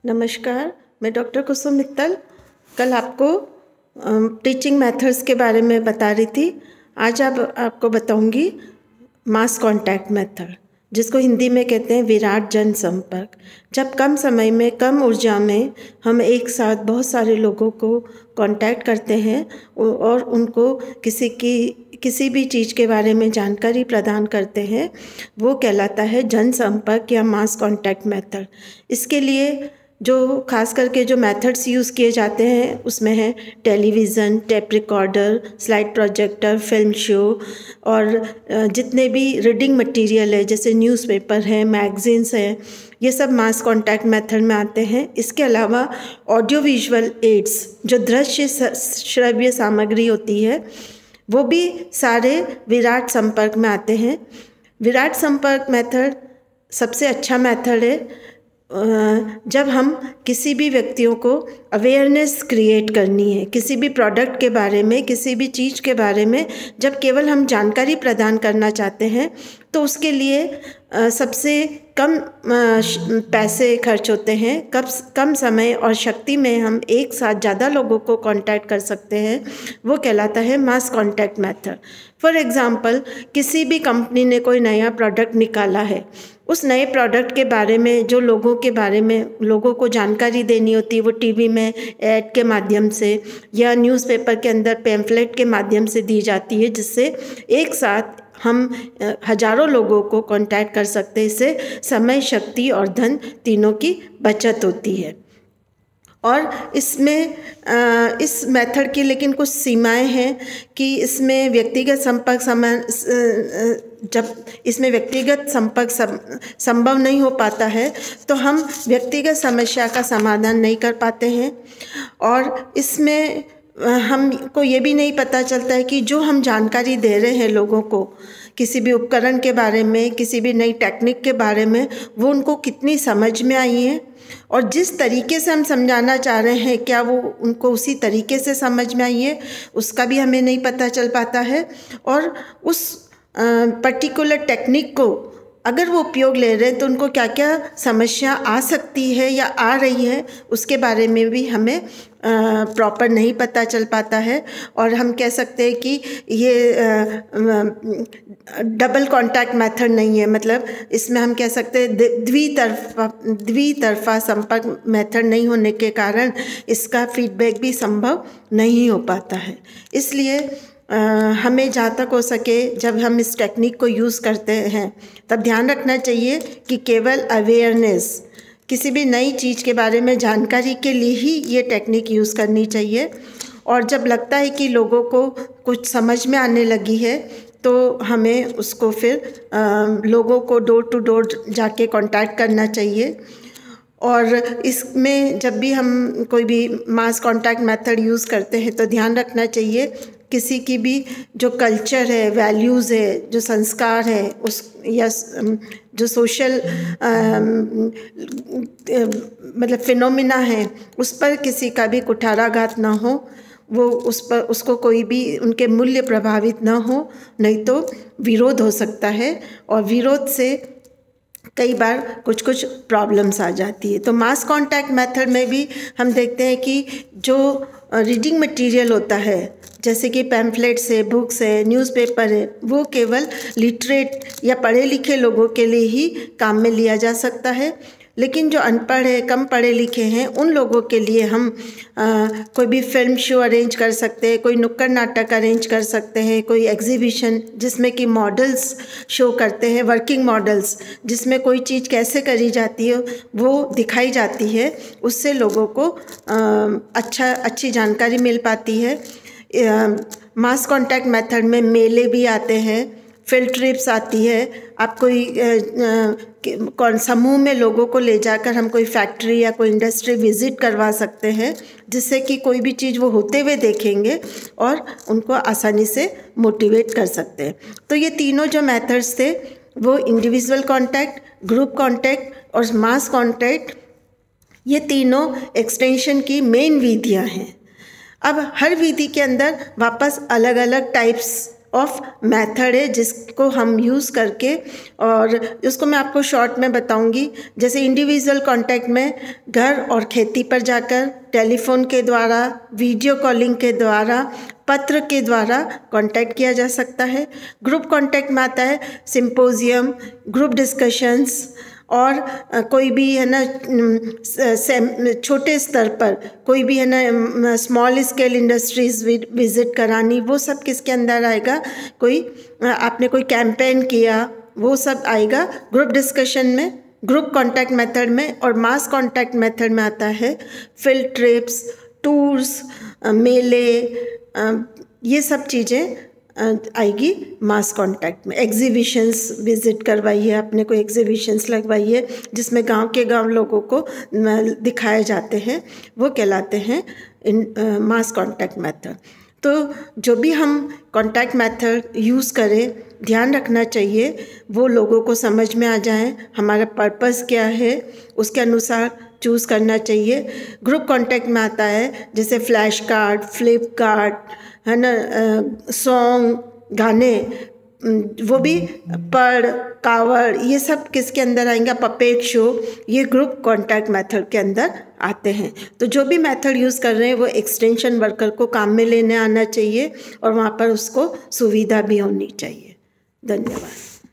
नमस्कार, मैं डॉक्टर कुसुम मित्तल कल आपको टीचिंग मेथड्स के बारे में बता रही थी। आज आपको बताऊंगी मास कांटेक्ट मेथड, जिसको हिंदी में कहते हैं विराट जन संपर्क। जब कम समय में कम ऊर्जा में हम एक साथ बहुत सारे लोगों को कांटेक्ट करते हैं और उनको किसी भी चीज़ के बारे में जानकारी प्रदान करते हैं, वो कहलाता है जनसंपर्क या मास कांटेक्ट मेथड। इसके लिए जो खास करके जो मेथड्स यूज़ किए जाते हैं उसमें है television, tape recorder, slide projector, film show और जितने भी रीडिंग मटेरियल है जैसे न्यूज़पेपर है, मैगजीन्स हैं, ये सब मास कांटेक्ट मेथड में आते हैं। इसके अलावा ऑडियो विजुअल एड्स, जो दृश्य श्रव्य सामग्री होती है, वो भी सारे विराट संपर्क में आते हैं। विराट संपर्क मेथड सबसे अच्छा मेथड है जब हम किसी भी व्यक्तियों को अवेयरनेस क्रिएट करनी है, किसी भी प्रोडक्ट के बारे में, किसी भी चीज़ के बारे में जब केवल हम जानकारी प्रदान करना चाहते हैं, तो उसके लिए सबसे कम पैसे खर्च होते हैं, कम समय और शक्ति में हम एक साथ ज़्यादा लोगों को कांटेक्ट कर सकते हैं, वो कहलाता है मास कांटेक्ट मेथड। फॉर एग्ज़ाम्पल, किसी भी कंपनी ने कोई नया प्रोडक्ट निकाला है, उस नए प्रोडक्ट के बारे में जो लोगों को जानकारी देनी होती है, वो टीवी में ऐड के माध्यम से या न्यूज़पेपर के अंदर पैम्फलेट के माध्यम से दी जाती है, जिससे एक साथ हम हजारों लोगों को कांटेक्ट कर सकते हैं। इससे समय, शक्ति और धन तीनों की बचत होती है। और इसमें इस मेथड की लेकिन कुछ सीमाएं हैं कि इसमें व्यक्तिगत संपर्क संभव नहीं हो पाता है, तो हम व्यक्तिगत समस्या का समाधान नहीं कर पाते हैं। और इसमें हमको ये भी नहीं पता चलता है कि जो हम जानकारी दे रहे हैं लोगों को किसी भी उपकरण के बारे में, किसी भी नई टेक्निक के बारे में, वो उनको कितनी समझ में आई है और जिस तरीके से हम समझाना चाह रहे हैं क्या वो उनको उसी तरीके से समझ में आई है, उसका भी हमें नहीं पता चल पाता है। और उस पर्टिकुलर टेक्निक को अगर वो उपयोग ले रहे हैं तो उनको क्या क्या समस्या आ सकती है या आ रही है, उसके बारे में भी हमें प्रॉपर नहीं पता चल पाता है। और हम कह सकते हैं कि ये डबल कांटेक्ट मेथड नहीं है, मतलब इसमें हम कह सकते हैं द्वितरफा संपर्क मेथड नहीं होने के कारण इसका फीडबैक भी संभव नहीं हो पाता है। इसलिए हमें जहाँ तक हो सके जब हम इस टेक्निक को यूज़ करते हैं तब ध्यान रखना चाहिए कि केवल अवेयरनेस, किसी भी नई चीज़ के बारे में जानकारी के लिए ही ये टेक्निक यूज़ करनी चाहिए। और जब लगता है कि लोगों को कुछ समझ में आने लगी है तो हमें उसको फिर लोगों को डोर टू डोर जाके कांटेक्ट करना चाहिए। और इसमें जब भी हम कोई भी मास कांटेक्ट मेथड यूज़ करते हैं तो ध्यान रखना चाहिए किसी की भी जो कल्चर है, वैल्यूज़ है, जो संस्कार है, उस या जो सोशल मतलब फिनोमिना है, उस पर किसी का भी कुठाराघात ना हो, वो उसको कोई भी उनके मूल्य प्रभावित ना हो, नहीं तो विरोध हो सकता है और विरोध से कई बार कुछ प्रॉब्लम्स आ जाती है। तो मास कांटेक्ट मेथड में भी हम देखते हैं कि जो रीडिंग मटेरियल होता है, जैसे कि पैम्फलेट्स है, बुक्स है, न्यूज़पेपर है, वो केवल लिटरेट या पढ़े लिखे लोगों के लिए ही काम में लिया जा सकता है। लेकिन जो अनपढ़ है, कम पढ़े लिखे हैं, उन लोगों के लिए हम कोई भी फिल्म शो अरेंज कर सकते हैं, कोई नुक्कड़ नाटक अरेंज कर सकते हैं, कोई एग्जीबिशन जिसमें कि मॉडल्स शो करते हैं, वर्किंग मॉडल्स, जिसमें कोई चीज़ कैसे करी जाती है वो दिखाई जाती है। उससे लोगों को अच्छी जानकारी मिल पाती है। मास कांटेक्ट मेथड में मेले भी आते हैं, फील्ड ट्रिप्स आती है। आप कोई समूह में लोगों को ले जाकर हम कोई फैक्ट्री या कोई इंडस्ट्री विज़िट करवा सकते हैं, जिससे कि कोई भी चीज़ वो होते हुए देखेंगे और उनको आसानी से मोटिवेट कर सकते हैं। तो ये तीनों जो मेथड्स थे वो इंडिविजुअल कांटेक्ट, ग्रुप कांटेक्ट और मास कांटेक्ट, ये तीनों एक्सटेंशन की मेन विधियाँ हैं। अब हर विधि के अंदर वापस अलग अलग टाइप्स ऑफ मेथड है जिसको हम यूज़ करके, और उसको मैं आपको शॉर्ट में बताऊंगी। जैसे इंडिविजुअल कांटेक्ट में घर और खेती पर जाकर, टेलीफोन के द्वारा, वीडियो कॉलिंग के द्वारा, पत्र के द्वारा कांटेक्ट किया जा सकता है। ग्रुप कांटेक्ट में आता है सिंपोजियम, ग्रुप डिस्कशंस, और कोई भी है ना छोटे स्तर पर कोई भी है ना स्मॉल स्केल इंडस्ट्रीज़ विज़िट करानी, वो सब किसके अंदर आएगा? कोई आपने कोई कैंपेन किया, वो सब आएगा ग्रुप डिस्कशन में, ग्रुप कांटेक्ट मेथड में। और मास कांटेक्ट मेथड में आता है फील्ड ट्रिप्स, टूर्स, मेले, ये सब चीज़ें आएगी मास कांटेक्ट में। एग्जीबिशंस विज़िट करवाइए, अपने को एग्जीबिशंस लगवाइए जिसमें गांव के गांव लोगों को दिखाए जाते हैं, वो कहलाते हैं मास कांटेक्ट मेथड। तो जो भी हम कांटेक्ट मेथड यूज़ करें, ध्यान रखना चाहिए वो लोगों को समझ में आ जाए, हमारा पर्पस क्या है उसके अनुसार चूज़ करना चाहिए। ग्रुप कांटेक्ट में आता है जैसे फ्लैश कार्ड, फ्लिप कार्ड, है ना, सॉन्ग, गाने, वो भी पढ़, कावड़, ये सब किसके अंदर आएंगे? पपेट शो, ये ग्रुप कांटेक्ट मेथड के अंदर आते हैं। तो जो भी मेथड यूज़ कर रहे हैं वो एक्सटेंशन वर्कर को काम में लेने आना चाहिए और वहाँ पर उसको सुविधा भी होनी चाहिए। धन्यवाद।